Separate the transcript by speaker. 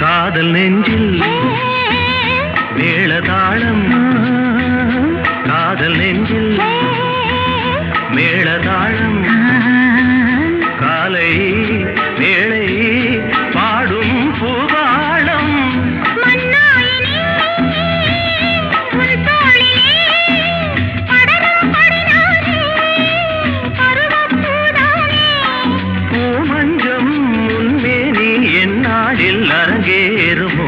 Speaker 1: காதல் நெஞ்சில் மேளதாளம் காதல் நெஞ்சில் மேளதாளம் காலை வேளை பாடும் பூபாளம் பூமஞ்சம் முன்மேனி என்னாடில் அரங்கேறுமோ